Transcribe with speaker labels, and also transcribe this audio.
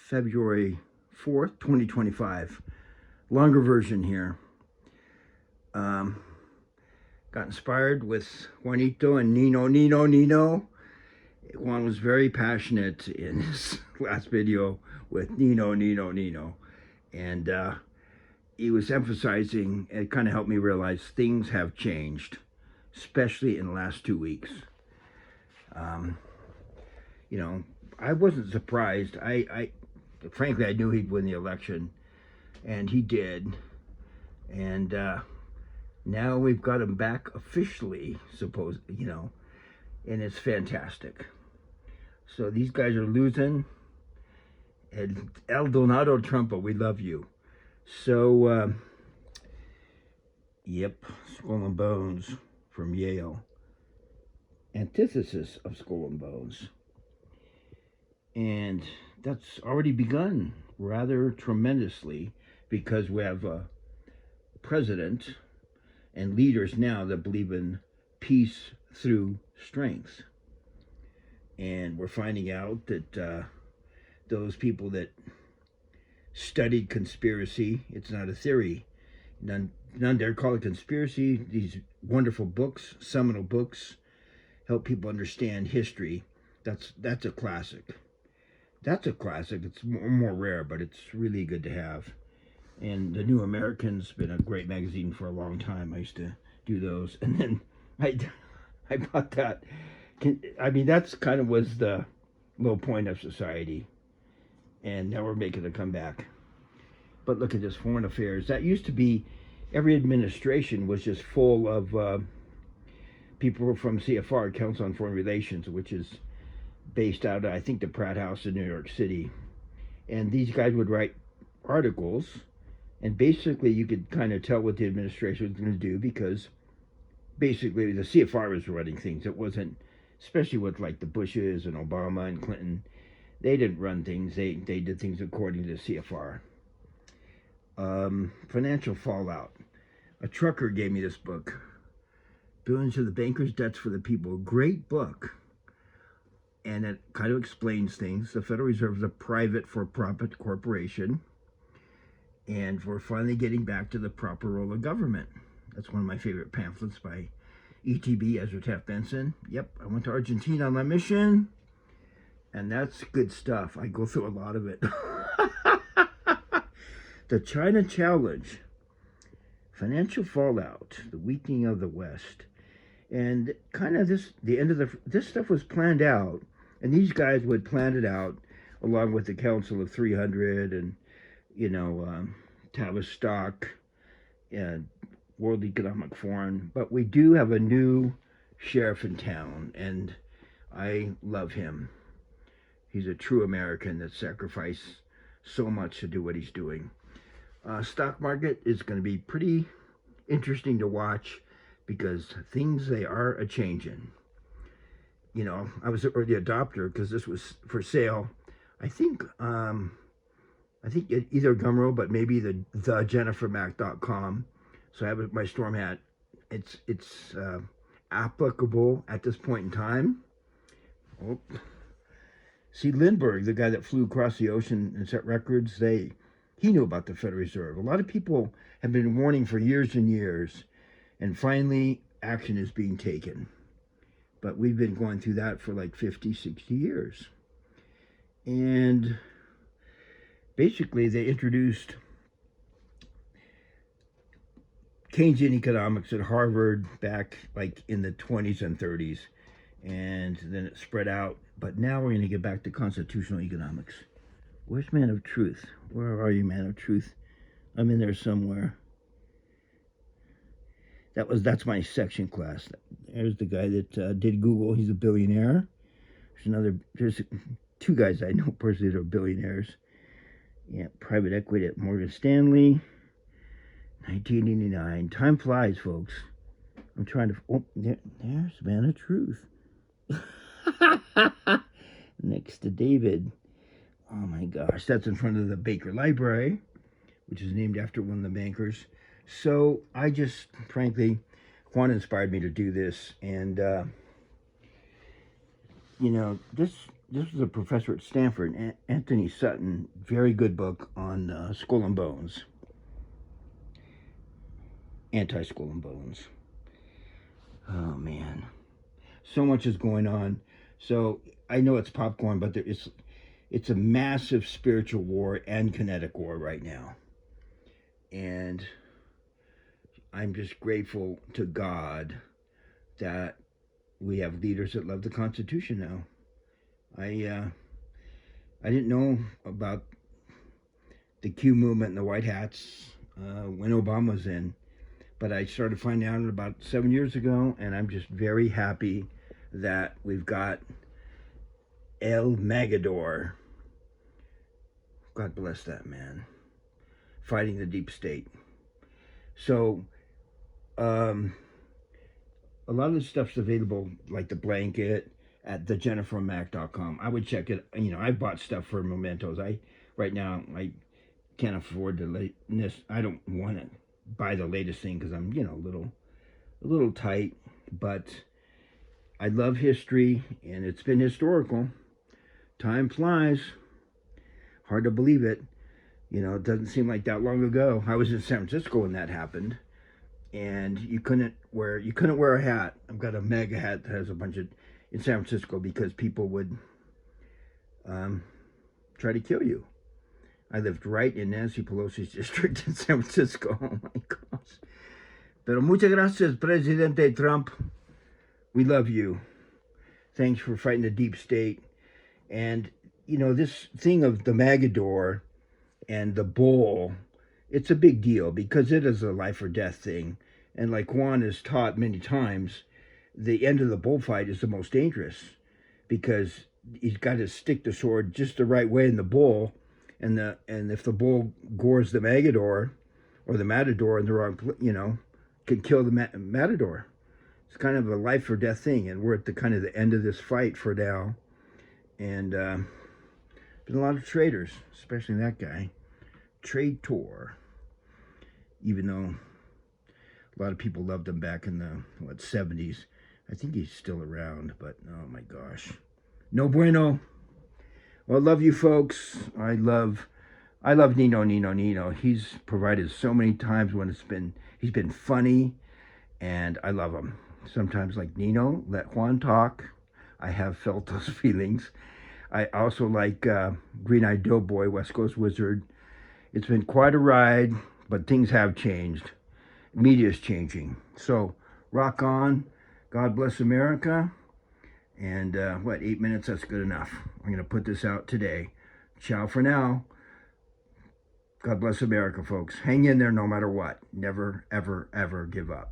Speaker 1: February 4th, 2025. Longer version here. Um, got inspired with Juanito and Nino. Juan was very passionate in his last video with Nino. And he was emphasizing, it kind of helped me realize things have changed, especially in the last 2 weeks. Um, I wasn't surprised. I frankly, I knew he'd win the election, and he did. And now we've got him back officially, and it's fantastic. So these guys are losing, and El Donado Trumpa, we love you. So, yep, Skull and Bones from Yale. Antithesis of Skull and Bones. And that's already begun rather tremendously because we have a president and leaders now that believe in peace through strength. And we're finding out that those people that studied conspiracy, it's not a theory. None dare call it conspiracy. These wonderful books, seminal books, help people understand history. That's a classic. That's a classic. It's more rare, but it's really good to have. And the New American's been a great magazine for a long time. I used to do those, and then I bought that. That's kind of was the low point of society, and now we're making a comeback. But look at this, foreign affairs. That used to be, every administration was just full of people from CFR, Council on Foreign Relations, which is based out of, I think, the Pratt House in New York City. And these guys would write articles, and basically you could kind of tell what the administration was going to do because basically the CFR was running things. It wasn't, especially with like the Bushes and Obama and Clinton, they didn't run things. They did things according to the CFR. Financial fallout. A trucker gave me this book, Billions of the Bankers, Debts for the People. Great book. And it kind of explains things. The Federal Reserve is a private for-profit corporation, and we're finally getting back to the proper role of government. That's one of my favorite pamphlets by ETB, Ezra Taft Benson. Yep, I went to Argentina on my mission, and that's good stuff. I go through a lot of it. The China Challenge, financial fallout, the weakening of the West. And kind of the end of this stuff was planned out, and these guys would plan it out along with the Council of 300 and, Tavistock and World Economic Forum. But we do have a new sheriff in town, and I love him. He's a true American that sacrificed so much to do what he's doing. Stock market is going to be pretty interesting to watch, because things, they are a-changing. I was an early adopter because this was for sale. I think either Gumroad, but maybe the JenniferMac.com. So I have my Storm hat. It's applicable at this point in time. Oh. See, Lindbergh, the guy that flew across the ocean and set records, he knew about the Federal Reserve. A lot of people have been warning for years and years. And finally, action is being taken. But we've been going through that for like 50, 60 years. And basically, they introduced Keynesian economics at Harvard back like in the 20s and 30s. And then it spread out. But now we're going to get back to constitutional economics. Where's Man of Truth? Where are you, Man of Truth? I'm in there somewhere. That's my section class. There's the guy that did Google. He's a billionaire. There's two guys I know personally that are billionaires. Yeah, private equity at Morgan Stanley. 1989. Time flies, folks. I'm trying to. There's Man of Truth. Next to David. Oh my gosh, that's in front of the Baker Library, which is named after one of the bankers. So I just, frankly, Juan inspired me to do this. And, this this was a professor at Stanford, Anthony Sutton, very good book on Skull and Bones, anti-Skull and Bones. Oh man, so much is going on. So I know it's popcorn, but it's a massive spiritual war and kinetic war right now, and I'm just grateful to God that we have leaders that love the Constitution now. I didn't know about the Q movement and the white hats when Obama was in, but I started finding out about 7 years ago, and I'm just very happy that we've got El Magador. God bless that man, fighting the deep state. So, a lot of this stuff's available, like the blanket, at thejennifermac.com. I would check it. You know, I bought stuff for mementos. Right now I can't afford the latest. I don't want to buy the latest thing because I'm a little tight. But I love history, and it's been historical. Time flies. Hard to believe it. You know, it doesn't seem like that long ago. I was in San Francisco when that happened, and you couldn't wear a hat. I've got a mega hat that has a bunch of in San Francisco because people would try to kill you. I lived right in Nancy Pelosi's district in San Francisco. Oh my gosh. Pero muchas gracias, Presidente Trump. We love you. Thanks for fighting the deep state. And, you know, this thing of the Magador and the bull, it's a big deal because it is a life or death thing. And like Juan has taught many times, the end of the bullfight is the most dangerous because he's got to stick the sword just the right way in the bull, and if the bull gores the Magador or the Matador in the wrong, can kill the Matador. It's kind of a life or death thing, and we're at the end of this fight for now. And been a lot of traitors, especially that guy, traitor. Even though a lot of people loved him back in the 70s. I think he's still around, but oh my gosh. No bueno. Well, love you folks. I love Nino. He's provided so many times when he's been funny, and I love him. Sometimes like Nino, let Juan talk. I have felt those feelings. I also like Green-Eyed Doughboy, West Coast Wizard. It's been quite a ride, but things have changed. Media is changing. So rock on. God bless America. And 8 minutes? That's good enough. I'm going to put this out today. Ciao for now. God bless America, folks. Hang in there no matter what. Never, ever, ever give up.